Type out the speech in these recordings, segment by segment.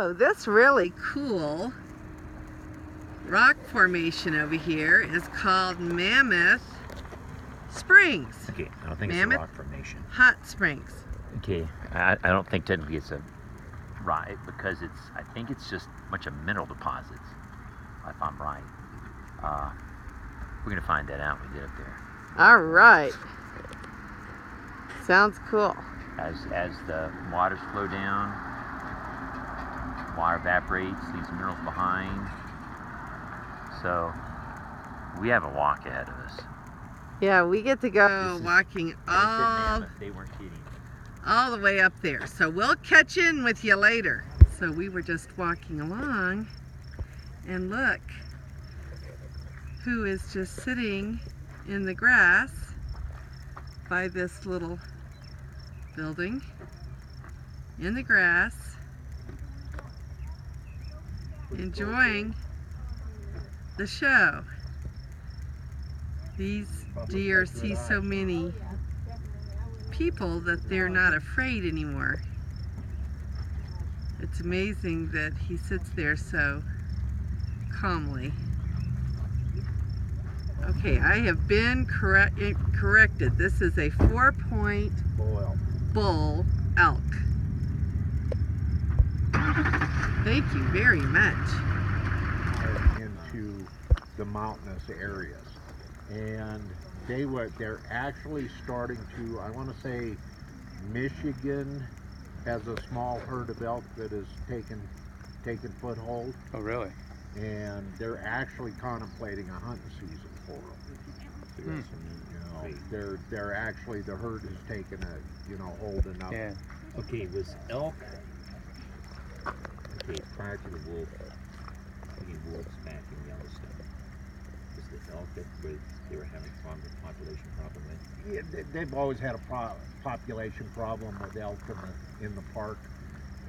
So this really cool rock formation over here is called Mammoth Springs. Okay, I don't think Mammoth it's a rock formation. Hot Springs. Okay, I don't think technically it's a rock because I think it's just a bunch of mineral deposits, if I'm right. We're gonna find that out when we get up there. All right. Sounds cool. As the waters flow down, water evaporates, leaves minerals behind. So we have a walk ahead of us. Yeah, we get to go walking They weren't kidding. all the way up there. So we'll catch in with you later. So we were just walking along, and look who is just sitting in the grass by this little building in the grass, enjoying the show. These deer see so many people that they're not afraid anymore. It's amazing that he sits there so calmly. Okay, I have been corrected. This is a 4-point bull elk. Thank you very much. Into the mountainous areas, and they're actually starting to, I want to say Michigan has a small herd of elk that has taken foothold. Oh, really? And they're actually contemplating a hunting season for them. They're actually, the herd has taken hold enough. Yeah. Okay, was elk, prior to the wolf, wolves back in Yellowstone, was the elk that they were having a population problem with? Yeah, they've always had a population problem with elk in the park,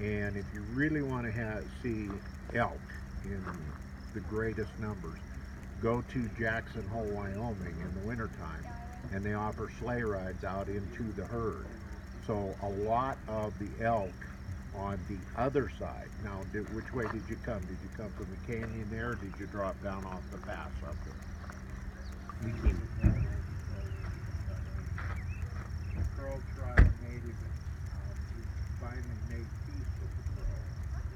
and if you really want to see elk in the greatest numbers, go to Jackson Hole, Wyoming in the wintertime, and they offer sleigh rides out into the herd. So a lot of the elk on the other side. Now, which way did you come? Did you come from the canyon there, or did you drop down off the pass up there? We came. The Crow tribe native finally made peace with the Crow,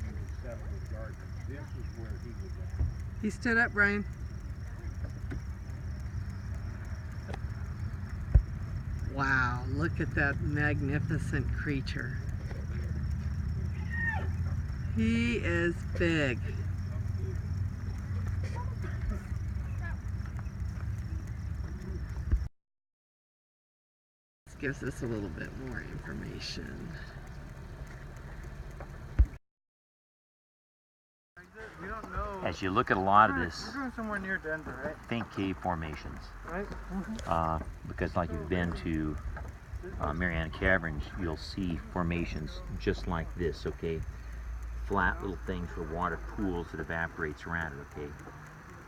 and he settled in Gardner. This is where he was at. He stood up, Brian. Wow, look at that magnificent creature. He is big. This gives us a little bit more information. We don't know. As you look at a lot of this, We're going somewhere near Denver, right? think cave formations. Right? Because like you've been to Mariana Caverns, you'll see formations just like this, okay? Flat little things where water pools that evaporates around it, okay?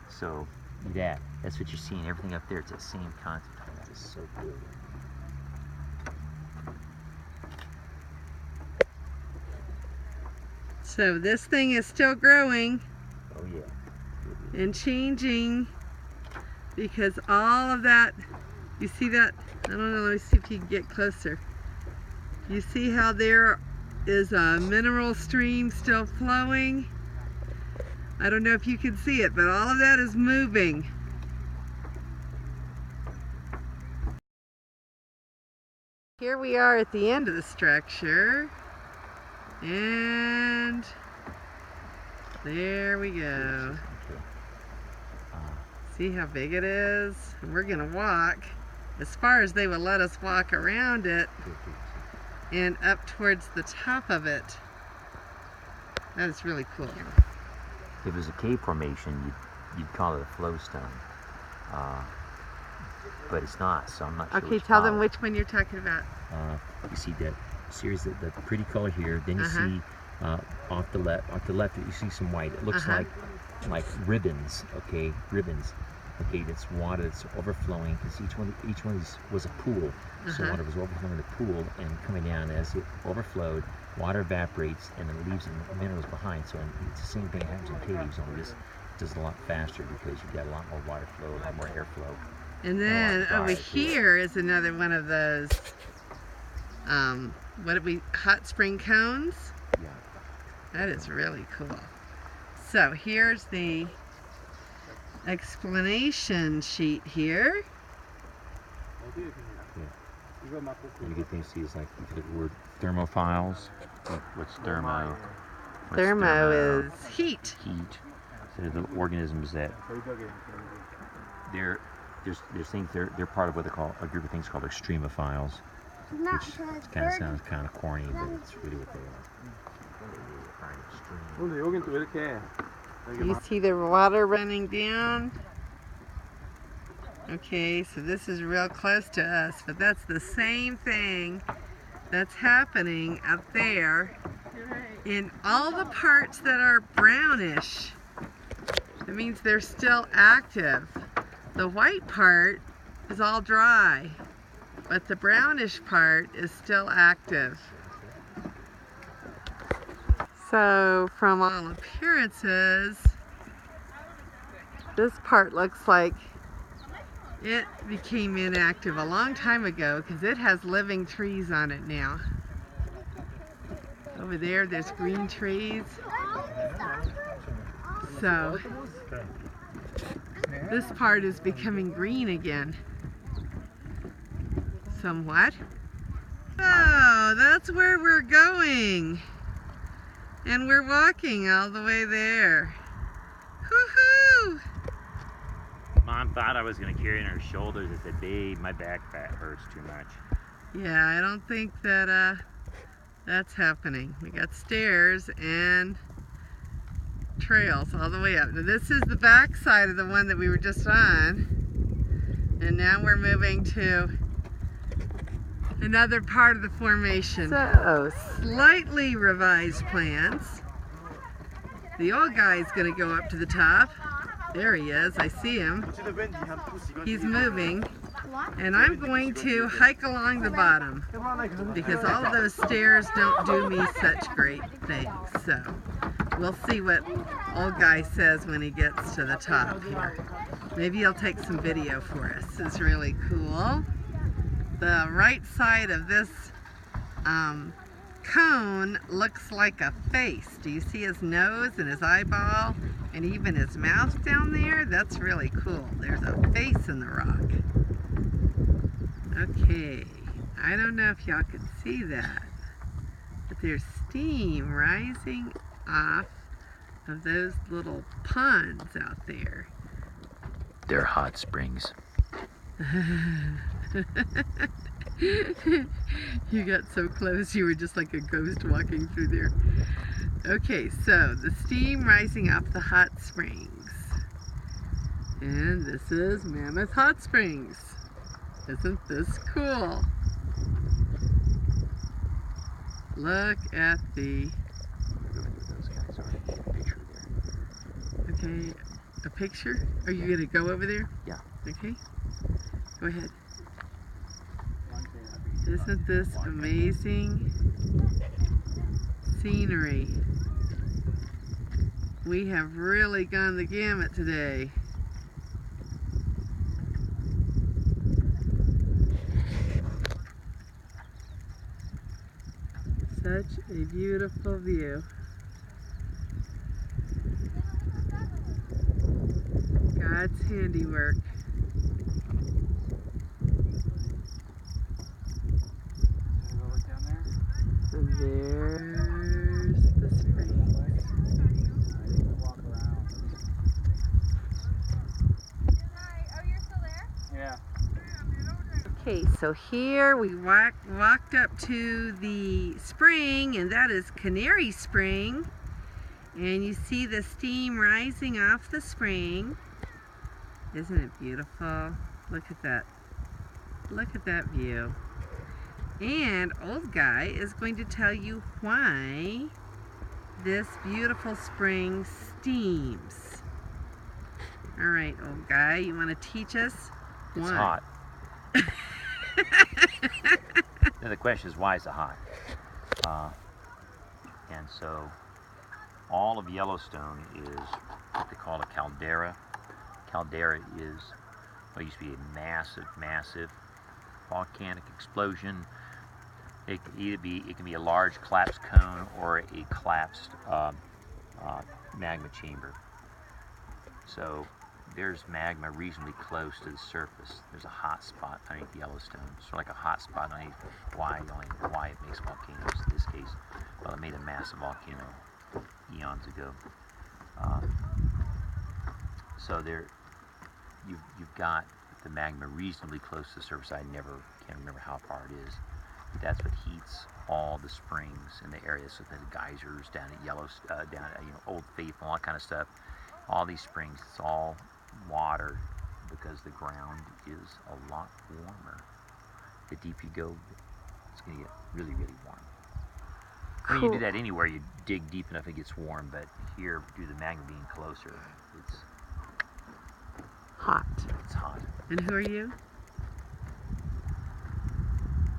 So that's what you're seeing. Everything up there, it's that same concept. That is so cool. So this thing is still growing. Oh yeah. And changing, because all of that, you see that? I don't know, let me see if you can get closer. You see how there is a mineral stream still flowing? I don't know if you can see it, but all of that is moving. Here we are at the end of the structure, and there we go. See how big it is? And we're gonna walk as far as they will let us walk around it and up towards the top of it. That is really cool. If it was a cave formation, you'd call it a flowstone. But it's not, so I'm not sure. Okay, tell them which one you're talking about. You see that series, the pretty color here. Then you see off the left, you see some white. It looks like ribbons. Okay, ribbons. okay, that's water that's overflowing, because each one of these was a pool. So water was overflowing the pool and coming down. As it overflowed, water evaporates and it leaves minerals behind. So it's the same thing that happens in caves, only this does it a lot faster because you've got a lot more water flow, a lot more airflow. And then over here is another one of those, hot spring cones? Yeah. That is really cool. So here's the explanation sheet here. And a good thing to see is like if the word thermophiles. What's thermo? Thermo is heat. Heat. So they're the organisms that they're part of what they call a group of things called extremophiles, which kind of sounds kind of corny, but it's really what they are. You see the water running down? Okay, so this is real close to us, but that's the same thing that's happening up there in all the parts that are brownish. It means they're still active. The white part is all dry, but the brownish part is still active. So from all appearances, this part looks like it became inactive a long time ago because it has living trees on it now. Over there's green trees. So this part is becoming green again. Somewhat. Oh, that's where we're going. And we're walking all the way there. Woohoo! Mom thought I was going to carry it on her shoulders. I said, babe, my back fat hurts too much. Yeah, I don't think that that's happening. We got stairs and trails all the way up. Now this is the back side of the one that we were just on. And now we're moving to another part of the formation. So, slightly revised plans. The old guy's going to go up to the top. There he is. I see him. He's moving. And I'm going to hike along the bottom because all of those stairs don't do me such great things. So we'll see what old guy says when he gets to the top here. Maybe he'll take some video for us. It's really cool. The right side of this cone looks like a face. Do you see his nose and his eyeball and even his mouth down there? That's really cool. There's a face in the rock. Okay, I don't know if y'all can see that, but there's steam rising off of those little ponds out there. They're hot springs. You got so close, you were just like a ghost walking through there. Okay, so the steam rising off the hot springs. And this is Mammoth Hot Springs. Isn't this cool? Look at the... Okay, a picture? Are you going to go over there? Yeah. Okay, go ahead. Isn't this amazing scenery? We have really gone the gamut today. Such a beautiful view. God's handiwork. And there's the spring. Oh, you're still there? Yeah. Okay, so here we walked up to the spring, and that is Canary Spring. And you see the steam rising off the spring. Isn't it beautiful? Look at that. Look at that view. And old guy is going to tell you why this beautiful spring steams. All right, old guy, you want to teach us? It's Why? hot. Now the question is, why is it hot? And so all of Yellowstone is what they call a caldera. Caldera is what used to be a massive, massive volcanic explosion. It can be a large collapsed cone or a collapsed magma chamber. So there's magma reasonably close to the surface. There's a hot spot underneath Yellowstone. Sort of like a hot spot underneath why it makes volcanoes in this case. Well, it made a massive volcano eons ago. So there, you've got the magma reasonably close to the surface. I can't remember how far it is. But that's what heats all the springs in the area. So the geysers down at down at Old Faithful, all that kind of stuff. All these springs, it's all water because the ground is a lot warmer. The deeper you go, it's going to get really, really warm. I mean, you do that anywhere. You dig deep enough, it gets warm. But here, due to the magma being closer, it's Hot. It's hot. And who are you?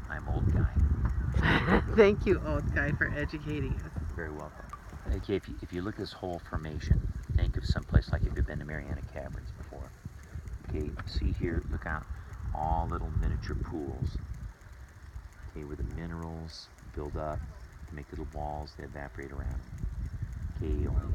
I'm old guy. Thank you, old guy, for educating us. Very welcome. Okay, if you look at this whole formation, think of someplace like if you've been to Mariana Caverns before. Okay, see here, look out, all little miniature pools. Okay, where the minerals build up to make little balls that evaporate around. Okay, on